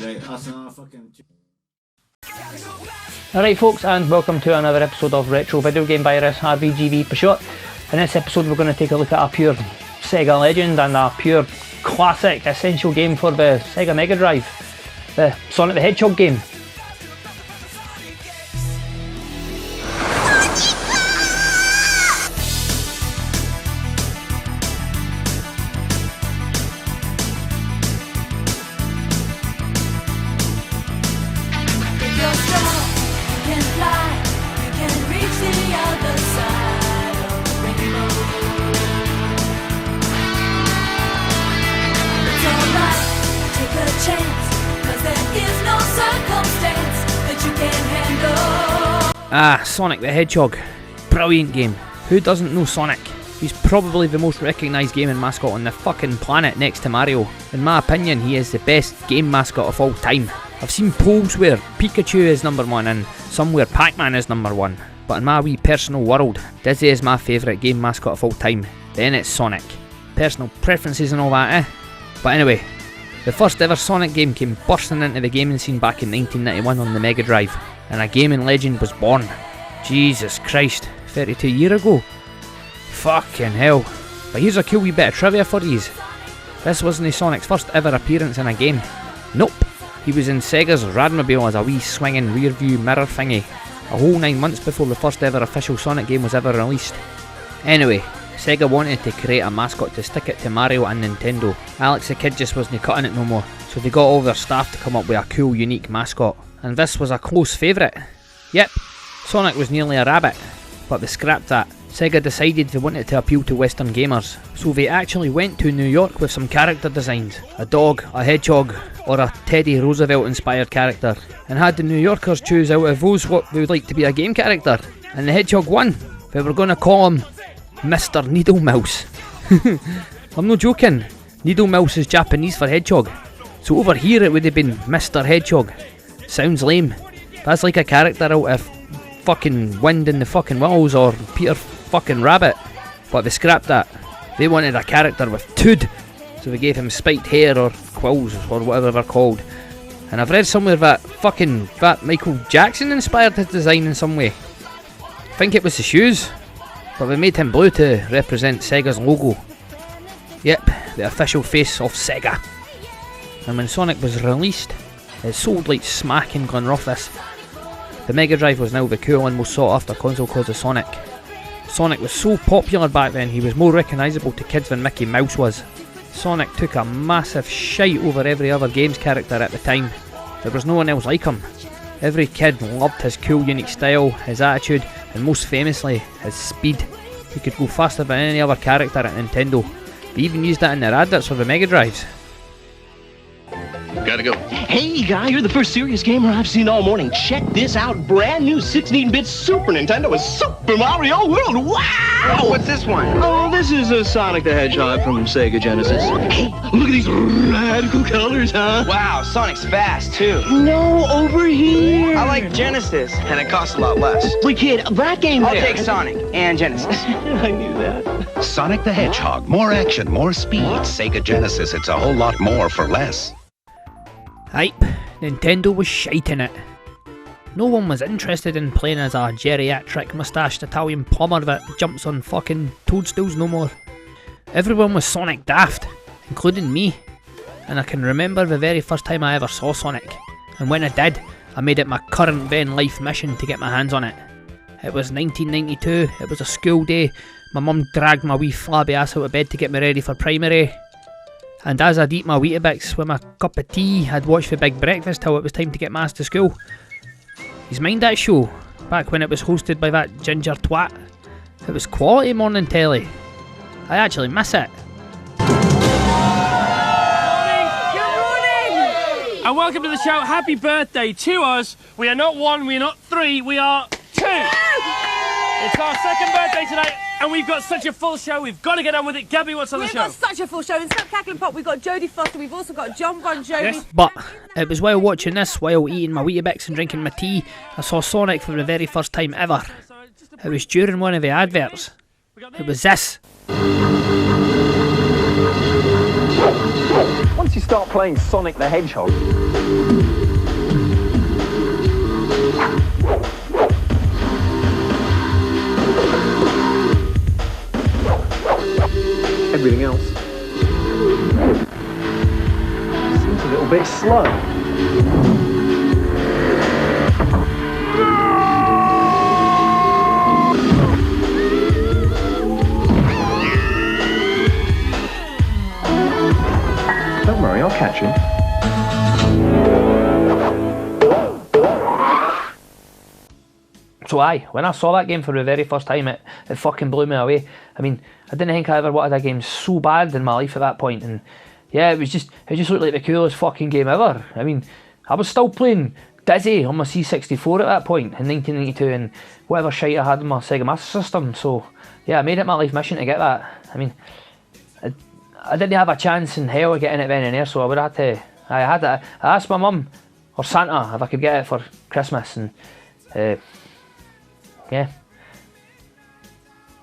Right, that's another fucking... Alright folks, and welcome to another episode of Retro Video Game Virus, RVGV for short. In this episode we're going to take a look at a pure SEGA legend and a pure classic essential game for the SEGA Mega Drive, the Sonic the Hedgehog game. Sonic the Hedgehog. Brilliant game. Who doesn't know Sonic? He's probably the most recognised gaming mascot on the fucking planet next to Mario. In my opinion, he is the best game mascot of all time. I've seen polls where Pikachu is number one and some where Pac-Man is number one. But in my wee personal world, Dizzy is my favourite game mascot of all time. Then it's Sonic. Personal preferences and all that, eh? But anyway, the first ever Sonic game came bursting into the gaming scene back in 1991 on the Mega Drive. And a gaming legend was born. Jesus Christ, 32 years ago? Fucking hell. But here's a cool wee bit of trivia for yous. This wasn't Sonic's first ever appearance in a game. Nope. He was in Sega's Radmobile as a wee swinging rear view mirror thingy, a whole 9 months before the first ever official Sonic game was ever released. Anyway, Sega wanted to create a mascot to stick it to Mario and Nintendo. Alex the Kid just wasn't cutting it no more, so they got all their staff to come up with a cool unique mascot. And this was a close favourite. Yep, Sonic was nearly a rabbit, but they scrapped that. Sega decided they wanted to appeal to Western gamers, so they actually went to New York with some character designs. A dog, a hedgehog, or a Teddy Roosevelt inspired character, and had the New Yorkers choose out of those what they would like to be a game character. And the hedgehog won. They were going to call him Mr. Needle Mouse. I'm not joking, Needle Mouse is Japanese for hedgehog, so over here it would have been Mr. Hedgehog. Sounds lame. That's like a character out of fucking Wind in the fucking Willows or Peter fucking Rabbit. But they scrapped that. They wanted a character with tood, so they gave him spiked hair or quills or whatever they're called. And I've read somewhere that Michael Jackson inspired his design in some way. I think it was the shoes, but they made him blue to represent Sega's logo. Yep, the official face of Sega. And when Sonic was released, it sold like smack in Glenrothes. The Mega Drive was now the cool and most sought after console because of Sonic. Sonic was so popular back then, he was more recognisable to kids than Mickey Mouse was. Sonic took a massive shite over every other games character at the time. There was no one else like him. Every kid loved his cool unique style, his attitude, and most famously, his speed. He could go faster than any other character at Nintendo. They even used that in their adverts for the Mega Drives. Gotta go. Hey guy, you're the first serious gamer I've seen all morning. Check this out. Brand new 16-bit Super Nintendo with Super Mario World. Wow! Oh, what's this one? Oh, this is a Sonic the Hedgehog from Sega Genesis. Hey, look at these radical colors, huh? Wow, Sonic's fast, too. No, over here. I like Genesis, and it costs a lot less. Wait, kid, that game I'll there. take Sonic and Genesis. I knew that. Sonic the Hedgehog. More action, more speed. Sega Genesis, it's a whole lot more for less. Hype, Nintendo was shiting it. No one was interested in playing as a geriatric moustached Italian plumber that jumps on fucking toadstools no more. Everyone was Sonic daft, including me. And I can remember the very first time I ever saw Sonic. And when I did, I made it my current then life mission to get my hands on it. It was 1992, it was a school day. My mum dragged my wee flabby ass out of bed to get me ready for primary. And as I'd eat my Weetabix with my cup of tea, I'd watch the Big Breakfast till it was time to get my ass to school. You mind that show? Back when it was hosted by that ginger twat? It was quality morning telly. I actually miss it. Good morning! And welcome to the show. Happy birthday to us. We are not one, we are not three, we are two. It's our second birthday today. And we've got such a full show, we've got to get on with it. Gabby, what's on the show? We've got such a full show. Instead of Cackling Pop, we've got Jodie Foster, we've also got John Bon Jovi. Yes. But it was while watching this, while eating my Weetabix and drinking my tea, I saw Sonic for the very first time ever. It was during one of the adverts. It was this. Once you start playing Sonic the Hedgehog? Everything else seems a little bit slow. Don't worry, I'll catch him. So aye, when I saw that game for the very first time, it fucking blew me away. I mean, I didn't think I ever wanted a game so bad in my life at that point, and yeah, it just looked like the coolest fucking game ever. I mean, I was still playing Dizzy on my C64 at that point in 1992, and whatever shite I had in my Sega Master System. So yeah, I made it my life mission to get that. I mean, I didn't have a chance in hell of getting it then and there, so I would have to. I asked my mum or Santa if I could get it for Christmas, and yeah,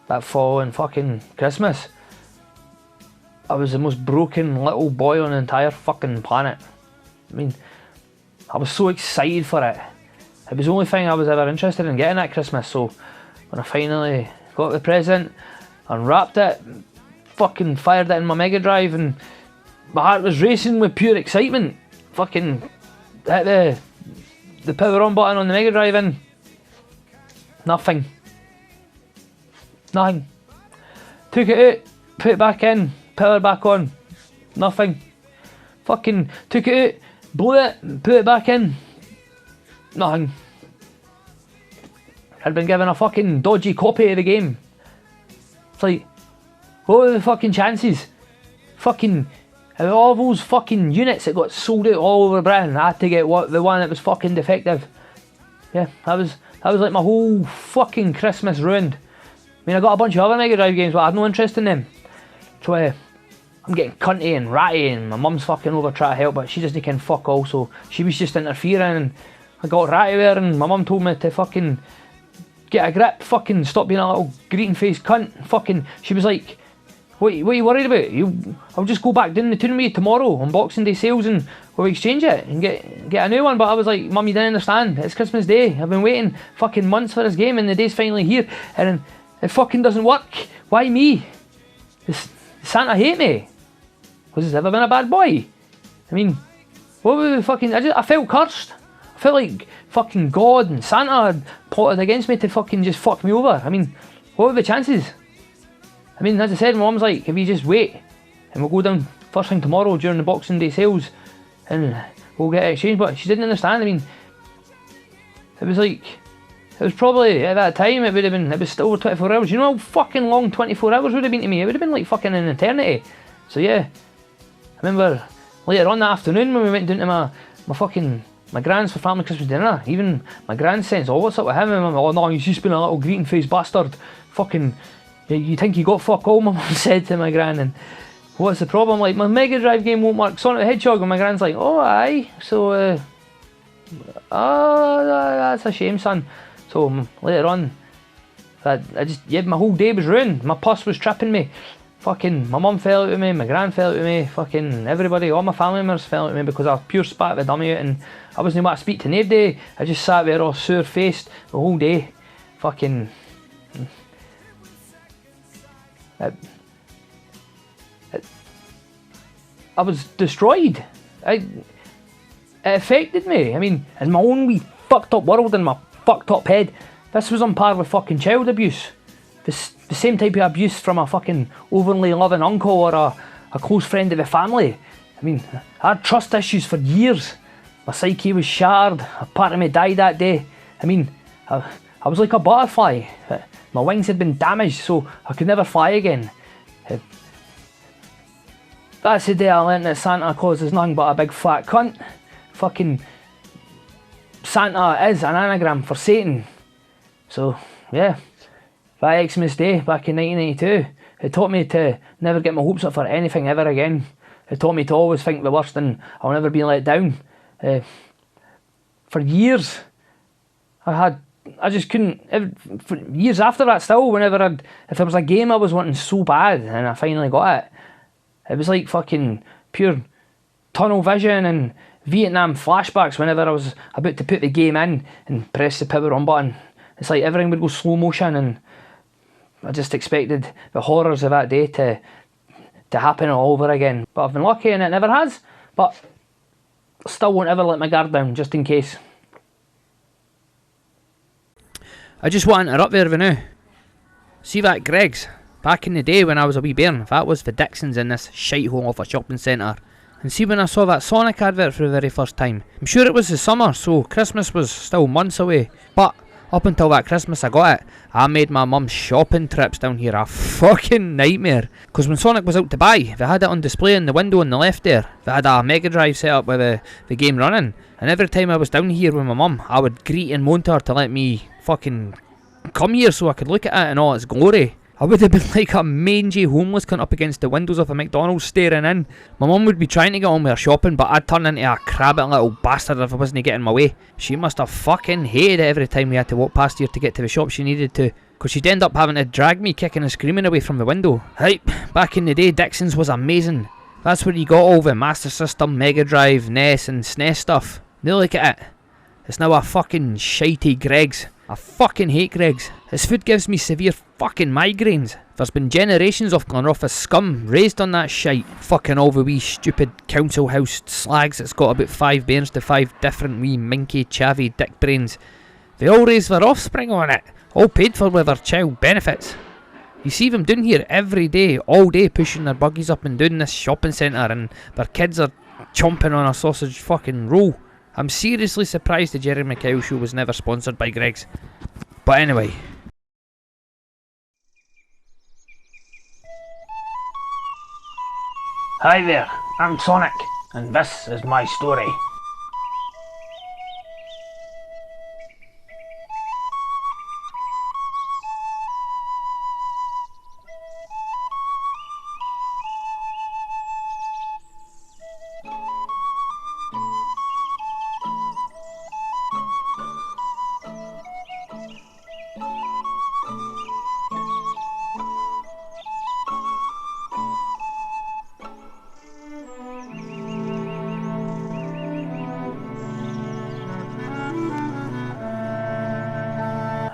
that following fucking Christmas, I was the most broken little boy on the entire fucking planet. I mean, I was so excited for it. It was the only thing I was ever interested in getting at Christmas, so when I finally got the present, unwrapped it, fucking fired it in my Mega Drive, and my heart was racing with pure excitement. Fucking hit the power on button on the Mega Drive and nothing. Took it out, put it back in, power back on, nothing. Fucking took it out, blew it, put it back in, nothing. I'd been given a fucking dodgy copy of the game. It's like, what were the fucking chances? Fucking, all those fucking units that got sold out all over Britain, I had to get the one that was fucking defective. Yeah, that was like my whole fucking Christmas ruined. I mean, I got a bunch of other Mega Drive games, but I had no interest in them. So I'm getting cunty and ratty, and my mum's fucking over trying to help, but she doesn't can fuck all, so she was just interfering, and I got ratty with her, and my mum told me to fucking get a grip, fucking stop being a little greeting-faced cunt. Fucking, she was like, what are you worried about? I'll just go back down the tune with you tomorrow on Boxing Day sales, and we'll exchange it and get a new one. But I was like, Mum, you didn't understand. It's Christmas Day. I've been waiting fucking months for this game, and the day's finally here, and it fucking doesn't work. Why me? Does Santa hate me? Was this ever been a bad boy? I mean, what were the fucking? I felt cursed. I felt like fucking God and Santa had plotted against me to fucking just fuck me over. I mean, what were the chances? I mean, as I said, my mum's like, if you just wait, and we'll go down first thing tomorrow during the Boxing Day sales, and we'll get it exchanged. But she didn't understand. I mean, it was like, it was probably, at that time, it was still over 24 hours. You know how fucking long 24 hours would have been to me? It would have been like fucking an eternity. So yeah, I remember later on that afternoon when we went down to my grand's for family Christmas dinner. Even my grand says, oh, what's up with him? And I'm like, oh no, he's just been a little greeting-faced bastard. Fucking, you think you got fuck all, my mum said to my gran. And what's the problem? Like, my Mega Drive game won't work, Sonic the Hedgehog. And my gran's like, oh aye, so that's a shame, son. So later on, my whole day was ruined. My pus was tripping me. Fucking, my mum fell out with me, my gran fell out with me, fucking everybody, all my family members fell out with me because I pure spat the dummy out, and I wasn't able to speak to nobody. I just sat there all sore-faced the whole day. Fucking, I was destroyed. It affected me. I mean, in my own wee fucked up world, in my fucked up head, this was on par with fucking child abuse. The same type of abuse from a fucking overly loving uncle or a close friend of the family. I mean, I had trust issues for years. My psyche was shattered. A part of me died that day. I mean, I was like a butterfly. My wings had been damaged, so I could never fly again. That's the day I learned that Santa Claus is nothing but a big fat cunt. Fucking Santa is an anagram for Satan. So, yeah. That Xmas Day back in 1992, it taught me to never get my hopes up for anything ever again. It taught me to always think the worst and I'll never be let down. For years, I just couldn't, for years after that still, if there was a game I was wanting so bad and I finally got it, it was like fucking pure tunnel vision and Vietnam flashbacks whenever I was about to put the game in and press the power on button. It's like everything would go slow motion, and I just expected the horrors of that day to happen all over again. But I've been lucky and it never has, but still won't ever let my guard down, just in case. I just want to interrupt there for now. See that Greggs? Back in the day when I was a wee bairn, that was the Dixons in this shithole of a shopping centre. And see, when I saw that Sonic advert for the very first time, I'm sure it was the summer, so Christmas was still months away. But up until that Christmas I got it, I made my mum's shopping trips down here a fucking nightmare. Because when Sonic was out to buy, they had it on display in the window on the left there. They had a Mega Drive set up with the game running. And every time I was down here with my mum, I would greet and moan to her to let me fucking come here so I could look at it in all its glory. I would have been like a mangy homeless cunt up against the windows of a McDonald's staring in. My mum would be trying to get on with her shopping, but I'd turn into a crabbit little bastard if I wasn't getting in my way. She must have fucking hated it every time we had to walk past here to get to the shop she needed to, because she'd end up having to drag me kicking and screaming away from the window. Right, back in the day, Dixon's was amazing. That's where you got all the Master System, Mega Drive, NES and SNES stuff. Now look at it. It's now a fucking shitey Greggs. I fucking hate Greggs. His food gives me severe fucking migraines. There's been generations of Glenrothes scum raised on that shite. Fucking all the wee stupid council house slags that's got about 5 bairns to 5 different wee minky chavvy dick brains. They all raise their offspring on it, all paid for with their child benefits. You see them down here every day, all day, pushing their buggies up and down this shopping centre, and their kids are chomping on a sausage fucking roll. I'm seriously surprised the Jerry McKyle show was never sponsored by Greggs. But anyway. Hi there, I'm Sonic, and this is my story.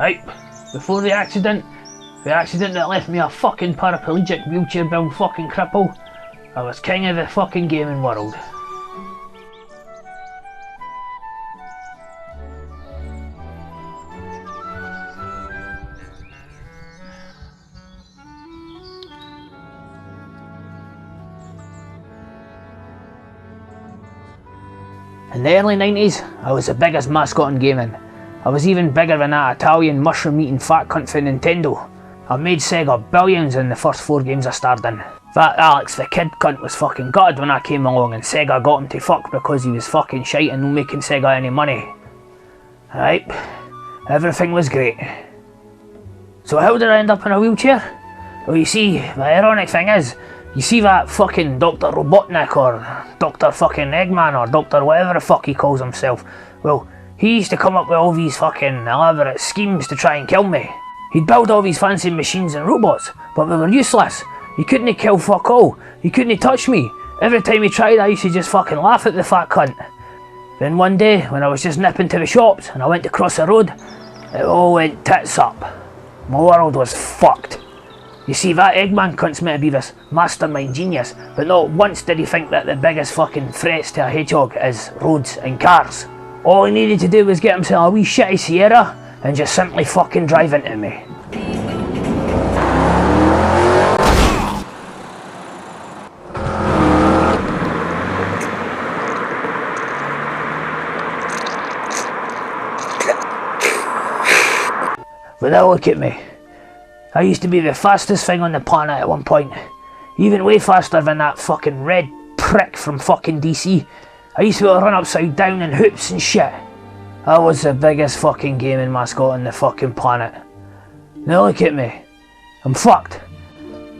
Right, before the accident that left me a fucking paraplegic wheelchair bound fucking cripple, I was king of the fucking gaming world. In the early 90s, I was the biggest mascot in gaming. I was even bigger than that Italian mushroom-eating fat cunt for Nintendo. I made SEGA billions in the first 4 games I starred in. That Alex the Kid cunt was fucking gutted when I came along, and SEGA got him to fuck because he was fucking shite and not making SEGA any money. Right, everything was great. So how did I end up in a wheelchair? Well, you see, the ironic thing is, you see that fucking Dr. Robotnik or Dr. fucking Eggman or Dr. whatever the fuck he calls himself, well, he used to come up with all these fucking elaborate schemes to try and kill me. He'd build all these fancy machines and robots, but they were useless. He couldn't kill fuck all. He couldn't touch me. Every time he tried, I used to just fucking laugh at the fat cunt. Then one day, when I was just nipping to the shops and I went to cross the road, it all went tits up. My world was fucked. You see, that Eggman cunt's meant to be this mastermind genius, but not once did he think that the biggest fucking threats to a hedgehog is roads and cars. All he needed to do was get himself a wee shitty Sierra and just simply fucking drive into me. But now look at me. I used to be the fastest thing on the planet at one point. Even way faster than that fucking red prick from fucking DC. I used to be able to run upside down in hoops and shit. I was the biggest fucking gaming mascot on the fucking planet. Now look at me. I'm fucked.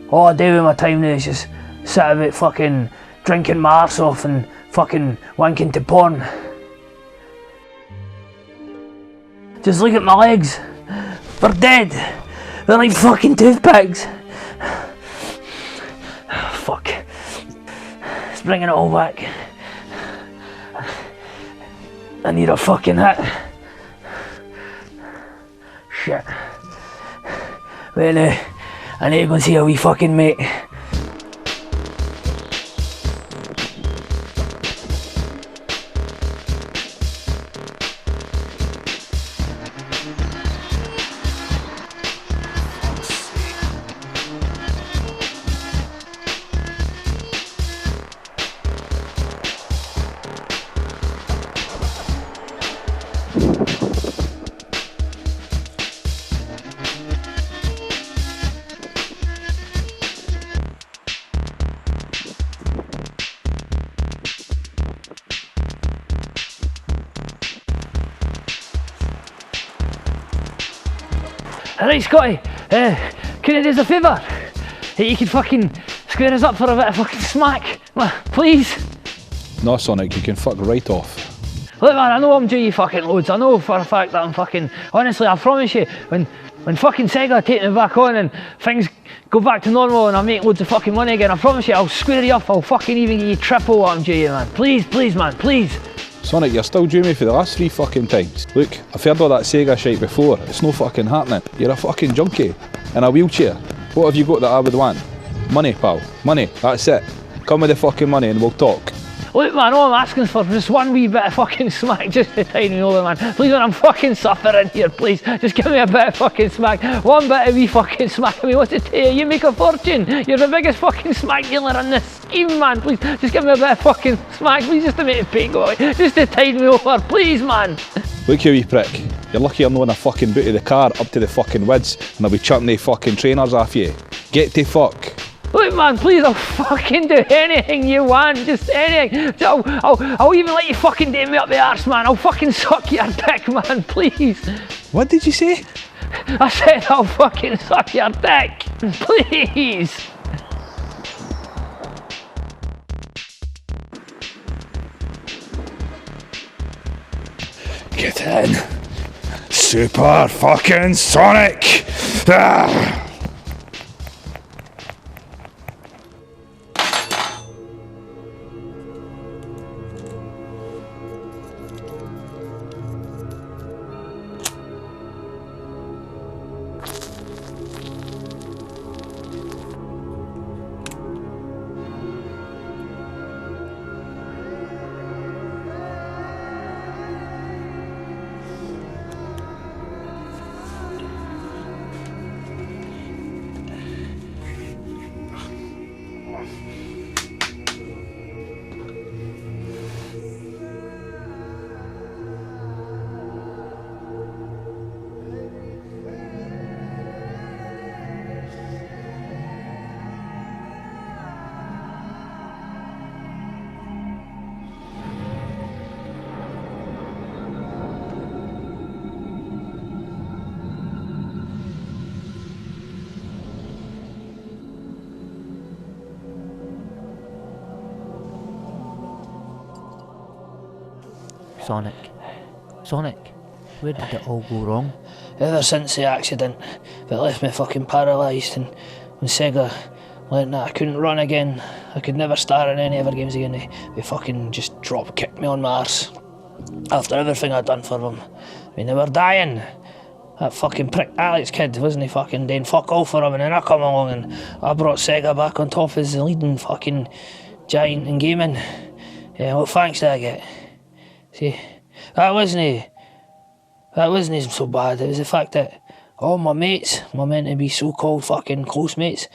All I do with my time now is just sit about fucking drinking my arse off and fucking wanking to porn. Just look at my legs. They're dead. They're like fucking toothpicks. Fuck. Let's bring it all back. I need a fucking hit. Shit. Well, I need to go and see a wee fucking mate. Alright, Scotty, can you do us a favour? You could fucking square us up for a bit of fucking smack, please? No, Sonic, you can fuck right off. Look man, I know I'm due you fucking loads. I know for a fact that I'm fucking... Honestly, I promise you, when fucking SEGA take me back on and things go back to normal and I make loads of fucking money again, I promise you I'll square you up. I'll fucking even give you triple what I'm due you, man. Please, please, man, please. Sonic, you're still due me for the last 3 fucking times. Look, I've heard all that SEGA shite before. It's no fucking happening. You're a fucking junkie. In a wheelchair. What have you got that I would want? Money, pal. Money. That's it. Come with the fucking money and we'll talk. Look man, all I'm asking for just one wee bit of fucking smack just to tide me over, man. Please, man, I'm fucking suffering here, please. Just give me a bit of fucking smack. One bit of wee fucking smack. I mean, what's it to you? You make a fortune. You're the biggest fucking smack dealer in this scheme, man. Please, just give me a bit of fucking smack, please, just to make the pain go away. Just to tide me over, please, man. Look, you wee prick. You're lucky I'm not in a fucking boot of the car up to the fucking wids and I'll be chopping the fucking trainers off you. Get to fuck. Look man, please, I'll fucking do anything you want, just anything. I'll even let you fucking date me up the arse, man. I'll fucking suck your dick, man, please. What did you say? I said I'll fucking suck your dick, please. Get in. Super fucking Sonic. Ah. Sonic, where did it all go wrong? Ever since the accident that left me fucking paralysed, and when SEGA learned that I couldn't run again, I could never star in any other games again, they fucking just drop kicked me on my arse. After everything I'd done for them. I mean, they were dying. That fucking prick Alex kid, wasn't he fucking doing fuck all for him, and then I come along and I brought SEGA back on top as the leading fucking giant in gaming. Yeah, what thanks did I get? See, that wasn't so bad. It was the fact that all my mates were meant to be so-called fucking close mates.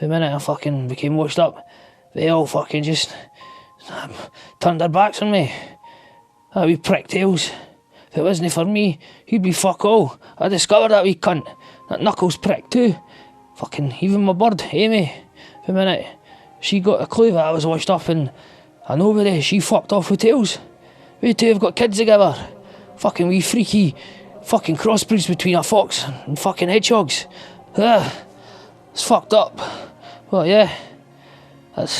The minute I fucking became washed up, they all fucking just turned their backs on me. That wee prick tails. If it wasn't for me, he'd be fuck all. I discovered that wee cunt. That Knuckles prick too. Fucking even my bird, Amy. The minute she got a clue that I was washed up and a nobody, she fucked off with tails. We two have got kids together. Fucking wee freaky fucking crossbreeds between a fox and fucking hedgehogs. It's fucked up. Well, yeah. That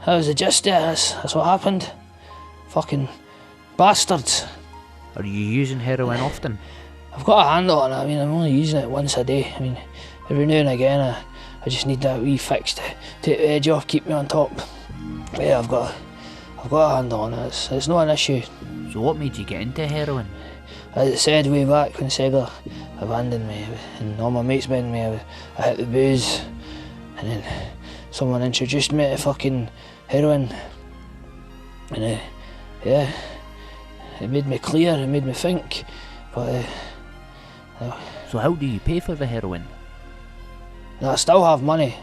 was the gist, yeah. That's what happened. Fucking bastards. Are you using heroin often? I've got a handle on it. I mean, I'm only using it once a day. I mean, every now and again I just need that wee fix to take the edge off, keep me on top. But yeah, I've got I've got a handle on it. It's not an issue. So what made you get into heroin? As it said way back when SEGA abandoned me and all my mates abandoned me, I hit the booze, and then someone introduced me to fucking heroin, and yeah, it made me clear, it made me think, but So how do you pay for the heroin? I still have money.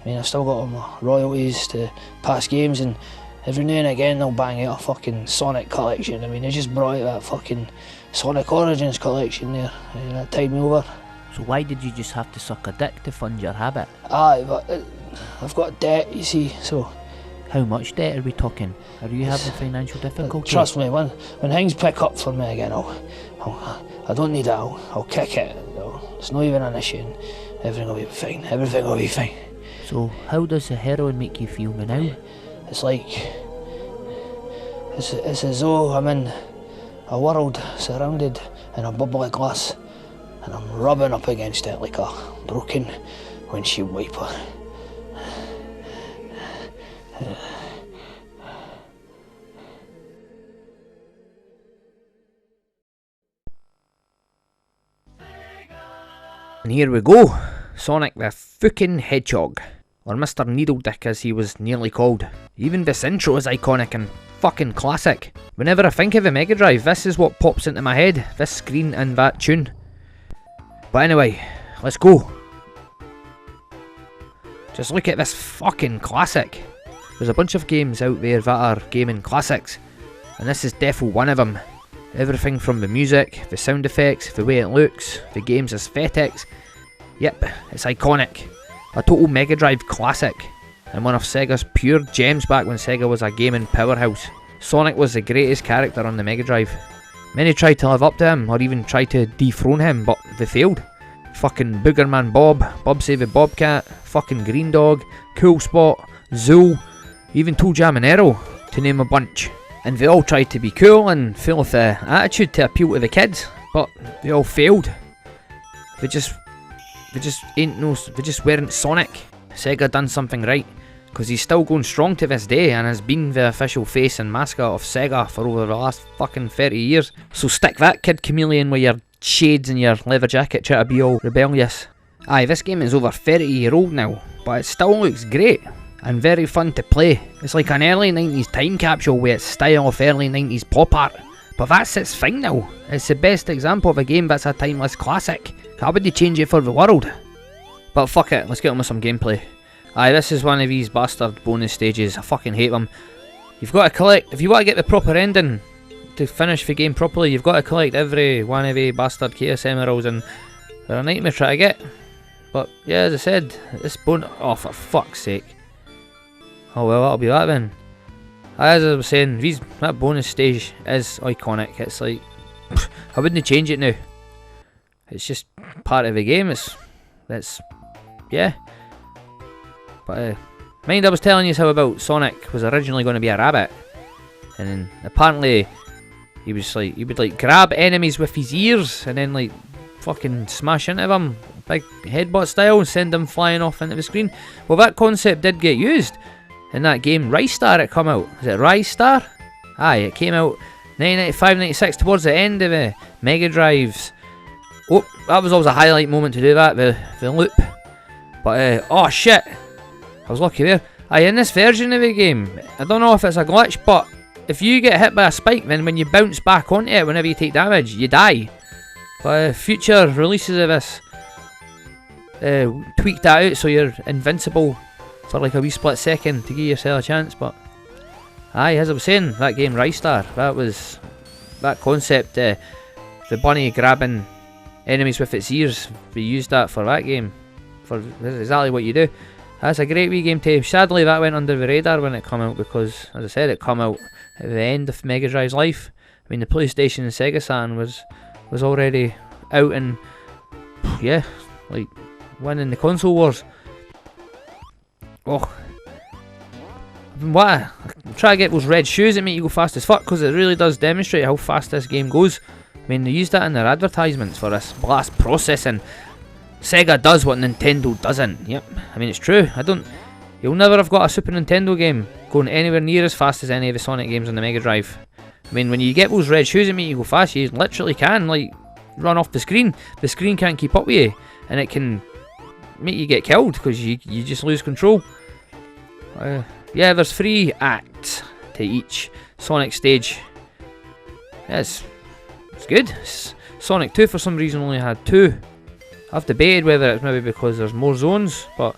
I mean, I've still got all my royalties to past games, and every now and again they'll bang out a fucking Sonic collection. I mean, they just brought out that fucking Sonic Origins collection there, and that tied me over. So why did you just have to suck a dick to fund your habit? Aye, but I've got debt, you see, so... How much debt are we talking? Are you having financial difficulties? Trust me, when things pick up for me again, I don't need it, I'll kick it. It's not even an issue, and everything will be fine, everything will be fine. So how does the heroin make you feel now? It's like... It's as though I'm in a world surrounded in a bubbly glass, and I'm rubbing up against it like a broken windshield wiper. And here we go, Sonic the fucking Hedgehog, or Mr. Needledick as he was nearly called. Even this intro is iconic and fucking classic. Whenever I think of a Mega Drive, this is what pops into my head, this screen and that tune. But anyway, let's go. Just look at this fucking classic. There's a bunch of games out there that are gaming classics, and this is definitely one of them. Everything from the music, the sound effects, the way it looks, the game's aesthetics. Yep, it's iconic. A total Mega Drive classic, and one of Sega's pure gems back when Sega was a gaming powerhouse. Sonic was the greatest character on the Mega Drive. Many tried to live up to him, or even tried to dethrone him, but they failed. Fucking Boogerman Bob, Bubsy the Bobcat, fucking Green Dog, Cool Spot, Zool, even Toe Jam and Arrow, to name a bunch. And they all tried to be cool and full of the attitude to appeal to the kids, but they all failed. They just weren't Sonic. Sega done something right, because he's still going strong to this day and has been the official face and mascot of Sega for over the last fucking 30 years. So stick that, Kid Chameleon, with your shades and your leather jacket, try to be all rebellious. Aye, this game is over 30-year-old now, but it still looks great and very fun to play. It's like an early 90s time capsule with its style of early 90s pop art. But that's its thing now. It's the best example of a game that's a timeless classic. How would you change it for the world? But fuck it, let's get on with some gameplay. Aye, this is one of these bastard bonus stages. I fucking hate them. You've got to collect, if you want to get the proper ending to finish the game properly, you've got to collect every one of the bastard Chaos Emeralds, and they're a nightmare to try to get. But yeah, as I said, this bonus, oh for fuck's sake. Oh well, that'll be that then. As I was saying, that bonus stage is iconic. It's like, I wouldn't change it now. It's just part of the game. Yeah. But mind I was telling you how about Sonic was originally going to be a rabbit, and then apparently he would like grab enemies with his ears and then like fucking smash into them, big headbutt style, and send them flying off into the screen. Well, that concept did get used in that game Rise Star. It come out. Is it Rise Star? Aye, it came out 1995-96 towards the end of the Mega Drives. Oh, that was always a highlight moment to do that, the loop. But oh shit, I was lucky there. Aye, in this version of the game, I don't know if it's a glitch, but if you get hit by a spike, then when you bounce back onto it whenever you take damage, you die. But future releases of this tweaked that out so you're invincible for like a wee split second to give yourself a chance. But aye, as I was saying, that game Rise Star, that concept, the bunny grabbing enemies with its ears, we used that for that game. For exactly what you do. That's a great wee game too. Sadly that went under the radar when it came out, because as I said, it came out at the end of Mega Drive's life. I mean, the PlayStation and Sega Saturn was already out and yeah, like winning the console wars. Oh, what? Try to get those red shoes that make you go fast as fuck, because it really does demonstrate how fast this game goes. I mean, they used that in their advertisements for this blast processing. Sega does what Nintendo doesn't. Yep, I mean it's true. You'll never have got a Super Nintendo game going anywhere near as fast as any of the Sonic games on the Mega Drive. I mean, when you get those red shoes that make you go fast, you literally can, like, run off the screen. The screen can't keep up with you, and it can make you get killed because you just lose control. Yeah, there's 3 acts to each Sonic stage. Yes, it's good. Sonic 2 for some reason only had 2. I've debated whether it's maybe because there's more zones, but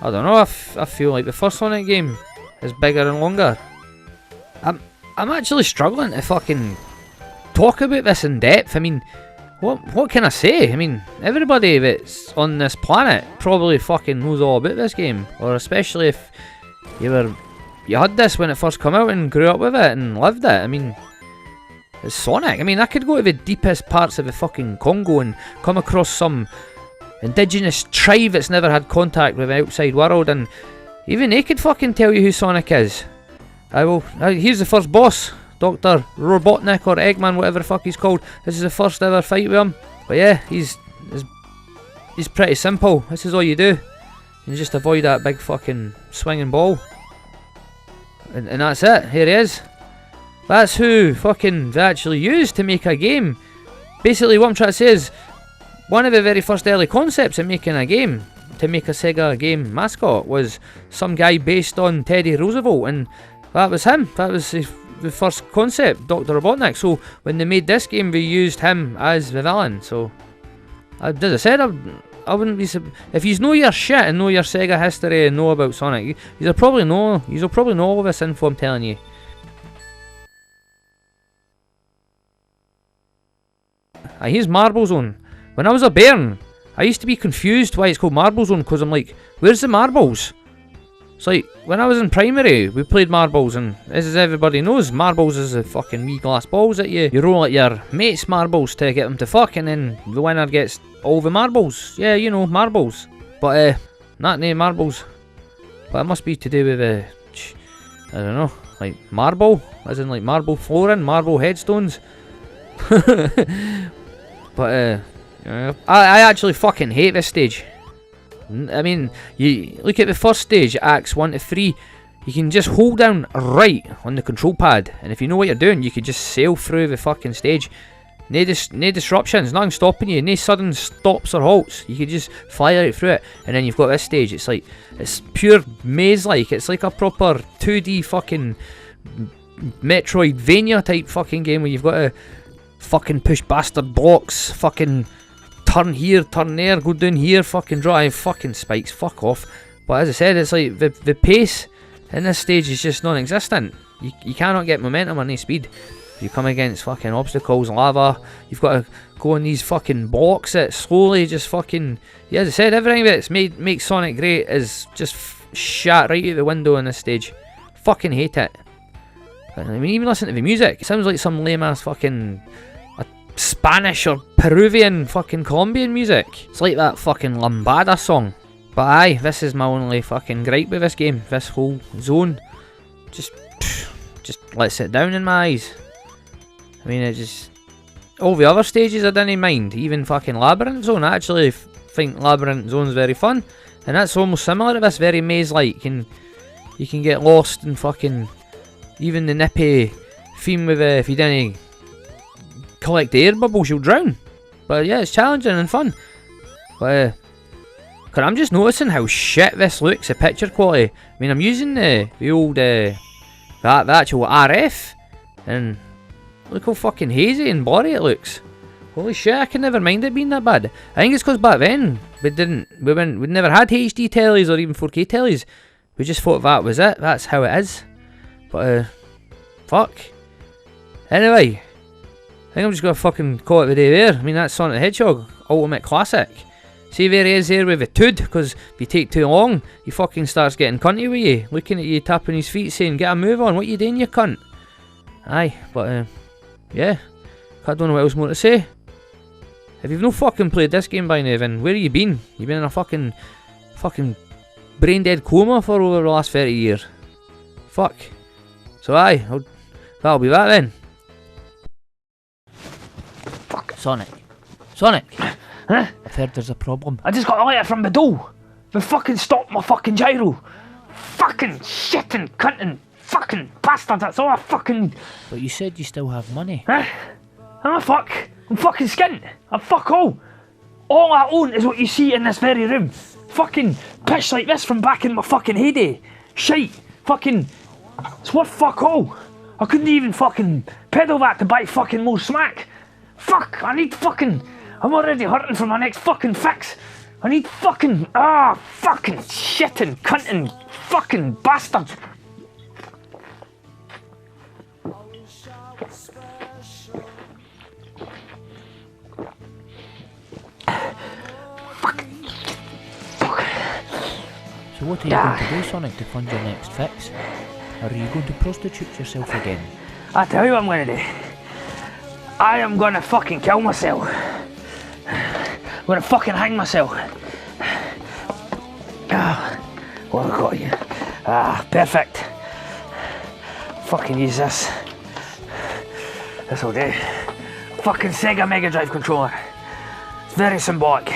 I don't know. I feel like the first Sonic game is bigger and longer. I'm actually struggling to fucking talk about this in depth. I mean, what can I say? I mean, everybody that's on this planet probably fucking knows all about this game, or especially if you had this when it first came out and grew up with it and lived it. I mean, it's Sonic. I mean, I could go to the deepest parts of the fucking Congo and come across some indigenous tribe that's never had contact with the outside world, and even they could fucking tell you who Sonic is. Here's the first boss, Dr. Robotnik or Eggman, whatever the fuck he's called. This is the first ever fight with him. But yeah, he's pretty simple. This is all you do. You just avoid that big fucking swinging ball. And that's it. Here he is. That's who fucking they actually used to make a game. Basically what I'm trying to say is, one of the very first early concepts in making a game, to make a Sega game mascot, was some guy based on Teddy Roosevelt, and that was him. That was the first concept, Dr. Robotnik. So when they made this game, they used him as the villain. So, as I said, I wouldn't be if you know your shit and know your Sega history and know about Sonic. You'll probably know all of this info I'm telling you. Here's Marble Zone. When I was a bairn, I used to be confused why it's called Marble Zone, because I'm like, where's the marbles? It's like, when I was in primary, we played marbles, and as everybody knows, marbles is the fucking wee glass balls that you roll at your mate's marbles to get them to fuck, and then the winner gets all the marbles. Yeah, you know, marbles. But, not any marbles. But it must be to do with, I don't know, like marble, as in like marble flooring, marble headstones. But, I actually fucking hate this stage. I mean, you look at the first stage, acts 1 to 3, you can just hold down right on the control pad, and if you know what you're doing, you could just sail through the fucking stage. No disruptions, nothing stopping you, no sudden stops or halts. You could just fly right through it, and then you've got this stage. It's like, it's pure maze-like. It's like a proper 2D fucking Metroidvania type fucking game where you've got to fucking push bastard blocks, fucking turn here, turn there, go down here, fucking drive, fucking spikes, fuck off. But as I said, it's like the pace in this stage is just non-existent. You cannot get momentum or any speed. You come against fucking obstacles, lava, you've got to go on these fucking blocks that slowly just fucking... Yeah, as I said, everything that's makes Sonic great is just shot right out the window in this stage. Fucking hate it. I mean, even listen to the music. It sounds like some lame ass fucking Spanish or Peruvian fucking Colombian music. It's like that fucking Lambada song. But aye, this is my only fucking gripe with this game. This whole zone just lets it down in my eyes. I mean, it just... All the other stages I didn't mind. Even fucking Labyrinth Zone. I actually think Labyrinth Zone's very fun. And that's almost similar to this, very maze-like. You can get lost and fucking... Even the nippy theme with if you didn't collect the air bubbles, you'll drown. But yeah, it's challenging and fun. But cause I'm just noticing how shit this looks, the picture quality. I mean, I'm using the old the actual RF, and look how fucking hazy and blurry it looks. Holy shit, I can never mind it being that bad. I think it's because back then we never had HD tellies or even 4K tellies. We just thought that was it. That's how it is. But fuck. Anyway, I think I'm just gonna fucking call it the day there. I mean, that's Sonic the Hedgehog, ultimate classic. See there he is there with the toad, because if you take too long, he fucking starts getting cunty with you, looking at you, tapping his feet, saying, "Get a move on, what you doing, you cunt?" Aye, but yeah, I don't know what else more to say. If you've no fucking played this game by now, then where have you been? You've been in a fucking brain dead coma for over the last 30 years. Fuck. So aye, that'll be that then. Fuck. Sonic. Huh? I've heard there's a problem. I just got a letter from the doll. They fucking stopped my fucking gyro. fucking shitting, cunting, fucking bastard, that's all I fucking... But you said you still have money. I'm fucking skint. I'm fuck all. All I own is what you see in this very room. Fucking pish like this from back in my fucking heyday. Shite. Fucking... It's worth fuck all. I couldn't even fucking peddle that to buy fucking more smack. Fuck, I need fucking... I'm already hurting for my next fucking fix. I need fucking... fucking shitting, cunting, fucking bastards. So what are you going to do, Sonic, to fund your next fix? Or are you going to prostitute yourself again? I tell you what I'm gonna do. I am gonna fucking kill myself. I'm gonna fucking hang myself. What have I got here? Perfect. Fucking use this. This'll do. Fucking Sega Mega Drive controller. It's very symbolic.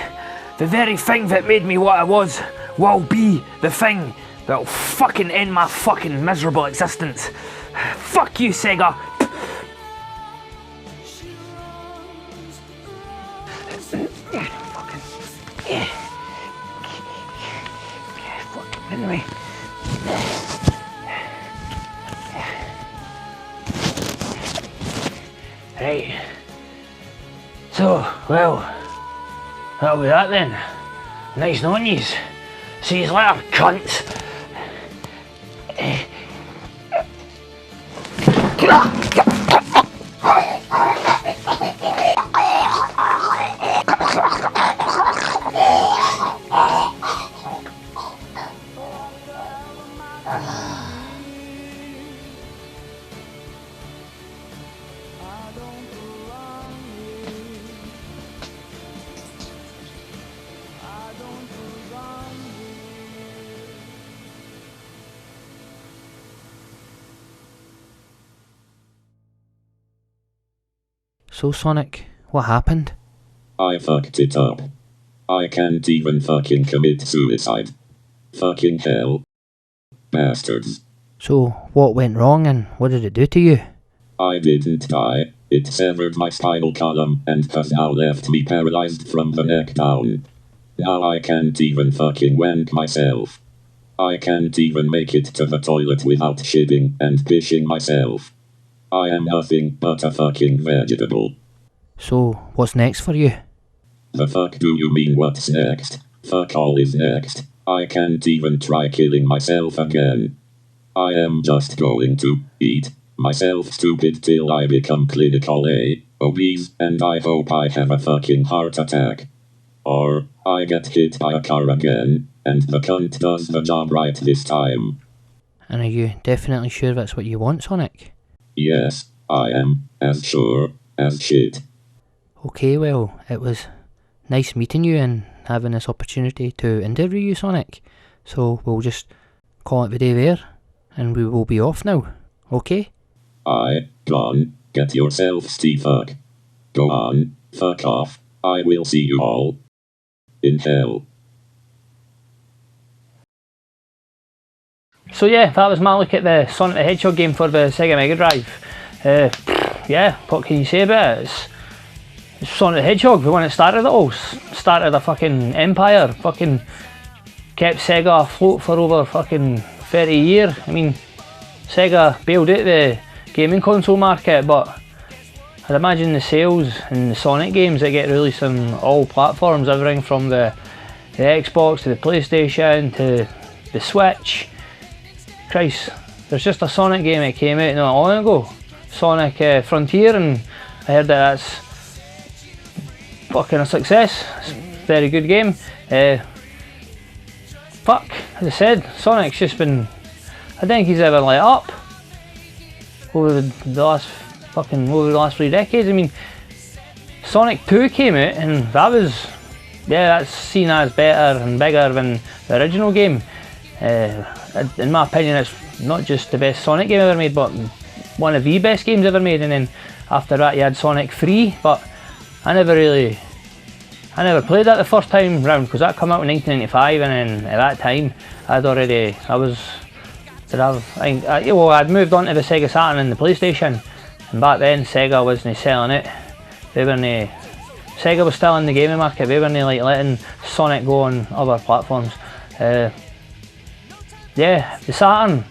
The very thing that made me what I was will be the thing that'll fucking end my fucking miserable existence. Fuck you, Sega. Fucking anyway. Right. So, well, that'll be that then. Nice knowing yous. See yous later, cunts. So Sonic, what happened? I fucked it up. I can't even fucking commit suicide. Fucking hell. Bastards. So, what went wrong and what did it do to you? I didn't die. It severed my spinal column and has now left me paralyzed from the neck down. Now I can't even fucking wank myself. I can't even make it to the toilet without shitting and pissing myself. I am nothing but a fucking vegetable. So, what's next for you? The fuck do you mean what's next? Fuck all is next. I can't even try killing myself again. I am just going to eat myself stupid till I become clinical obese, and I hope I have a fucking heart attack. Or I get hit by a car again, and the cunt does the job right this time. And are you definitely sure that's what you want, Sonic? Yes, I am, as sure as shit. Okay, well, it was nice meeting you and having this opportunity to interview you, Sonic. So we'll just call it the day there, and we will be off now, okay? Gone, get yourself Steve-fuck. Go on, fuck off, I will see you all in hell. So yeah, that was my look at the Sonic the Hedgehog game for the Sega Mega Drive. Yeah, what can you say about it? It's Sonic the Hedgehog, the one that started it all. Started a fucking empire, fucking kept Sega afloat for over fucking 30 years. I mean, Sega bailed out the gaming console market, but I'd imagine the sales in the Sonic games that get released on all platforms, everything from the Xbox to the PlayStation to the Switch. Christ, there's just a Sonic game that came out not long ago, Sonic Frontier, and I heard that that's fucking a success. It's a very good game. Fuck, as I said, Sonic's just been, I think he's ever let up over the last 3 decades. I mean, Sonic 2 came out and that was, yeah, that's seen as better and bigger than the original game. In my opinion, it's not just the best Sonic game ever made, but one of the best games ever made. And then after that you had Sonic 3, but I never really I never played that the first time round because that came out in 1995, and then at that time I'd moved on to the Sega Saturn and the PlayStation, and back then Sega wasn't selling it. Sega was still in the gaming market. They weren't like letting Sonic go on other platforms. Yeah, the Saturn,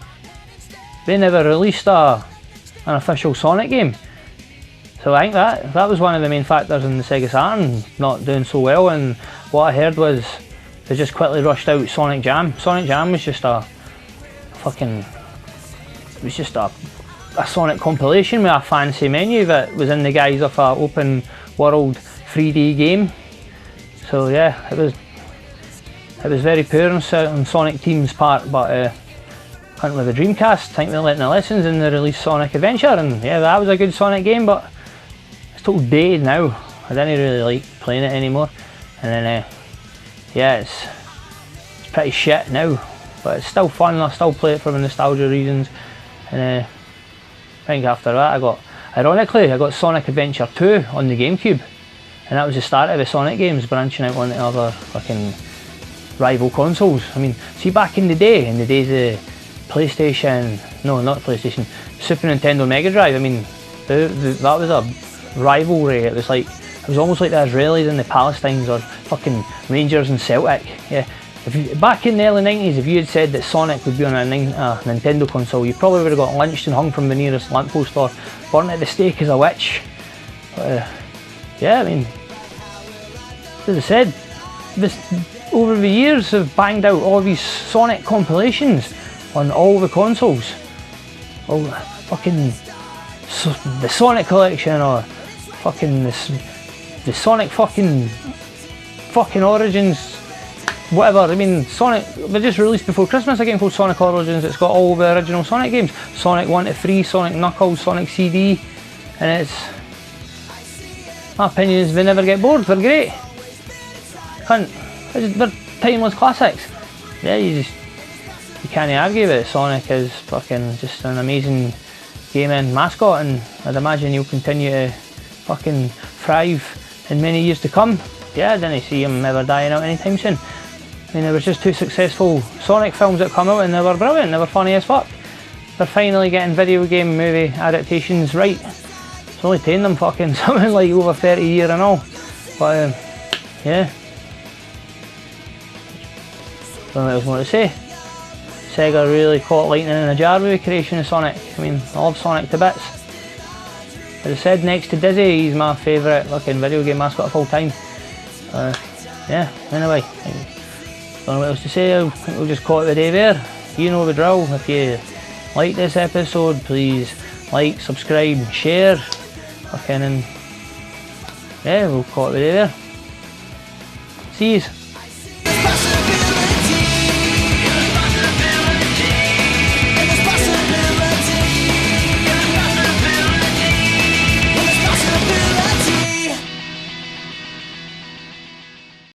they never released an official Sonic game. So I think that was one of the main factors in the Sega Saturn not doing so well, and what I heard was they just quickly rushed out Sonic Jam. Sonic Jam was just a Sonic compilation with a fancy menu that was in the guise of an open world 3D game. So yeah, it was very poor on Sonic Team's part, but I think with the Dreamcast, I think they're letting the lessons and they released Sonic Adventure, and yeah, that was a good Sonic game, but it's totally dated now. I don't really like playing it anymore, and then yeah, it's pretty shit now, but it's still fun. I still play it for nostalgia reasons, and I think after that ironically I got Sonic Adventure 2 on the GameCube, and that was the start of the Sonic games branching out onto other fucking rival consoles. I mean, see, back in the days of PlayStation, no, not PlayStation, Super Nintendo Mega Drive, I mean, that was a rivalry. It was almost like the Israelis and the Palestinians, or fucking Rangers and Celtic. Yeah, back in the early 90s, if you had said that Sonic would be on a Nintendo console, you probably would have got lynched and hung from the nearest lamppost or burnt at the stake as a witch. But yeah, I mean, as I said, over the years have banged out all these Sonic compilations on all the consoles. All fucking the Sonic collection, or fucking the Sonic fucking Origins, whatever. I mean, Sonic, they just released before Christmas a game called Sonic Origins. It's got all the original Sonic games, Sonic 1 to 3, Sonic Knuckles, Sonic CD, and my opinion is they never get bored. They're great. They're timeless classics. Yeah, you can't argue with it. Sonic is fucking just an amazing gaming mascot, and I'd imagine he'll continue to fucking thrive in many years to come. Yeah, I didn't see him ever dying out anytime soon. I mean, there was just 2 successful Sonic films that come out, and they were brilliant. They were funny as fuck. They're finally getting video game movie adaptations right. It's only taken them fucking something like over 30 years and all. But yeah. Don't know what else more to say. Sega really caught lightning in a jar with the creation of Sonic. I mean, I love Sonic to bits. As I said, next to Dizzy, he's my favourite fucking video game mascot of all time. Yeah, anyway, don't know what else to say. I think we'll just call it the day there. You know the drill. If you like this episode, please like, subscribe, share. Fucking, and yeah, we'll call it the day there. See yous.